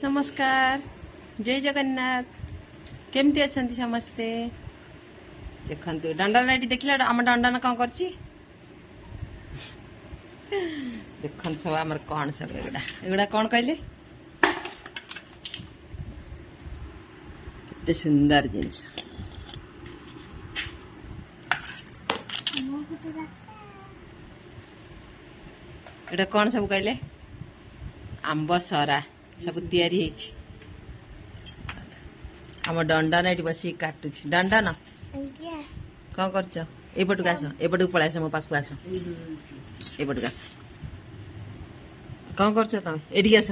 नमस्कार जय जगन्नाथ केमती अच्छा समस्ते देखते दंडा लाइट देखला आम दंडा कौन कर देख सब आम कौन सब एगुड़ा कौन कहले केते सुंदर जिनस एटा कौन सब कहले आंब सरा सब तैयारी होइछि आम दंडा ना बस काटुछ दंडा न कौन करछ एपटू आस एपटू पळा आस मो पाखु आस एपटू आस कौन करछ तुम एठी आस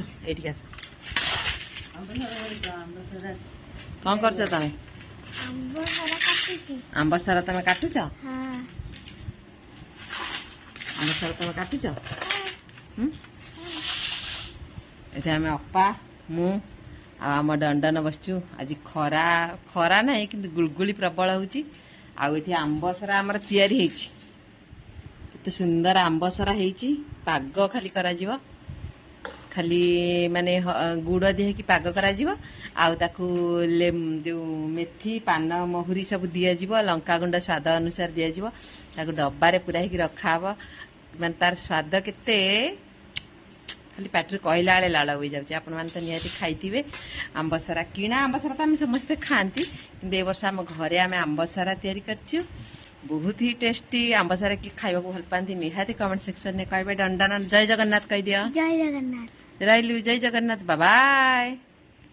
कौन करछ तुम आंब सरा तुम काटुछ आंब सरा तुम काटुछ एटा आम अपा मु आम दंडन बसचु आज खरा खरा ना कि गुलगुली प्रबल होची आउठी आंबसरा आमर तैयारी होइछि केते सुंदर आंबसरा होइछि पाग खाली करा जीव खाली माने गुड़ दिहे कि पाग करा जीव आउ ताकू जो मेथी पान महुरी सब दिया जीव लंका गुंड स्वाद अनुसार दिया जीव ताकू डब्बा रे पूरा ही रखा हबो माने तार स्वाद केते खाली पाटर कहला बेले लाड़ हो जाए आपण मैंने तो निहाती खाइथिबे आंबसरा किणा आंबसरा तो आम समस्ते खाती कि ए वर्ष आम घरे आम आंबसरा तैयारी करछु बहुत ही टेस्टी आंबसरा कि खाइबा को भल पाती निहाती कमेंट सेक्शन में कहबे दंडना जय जगन्नाथ कह दियो जय जगन्नाथ रहिलु जय जगन्नाथ बाय बाय।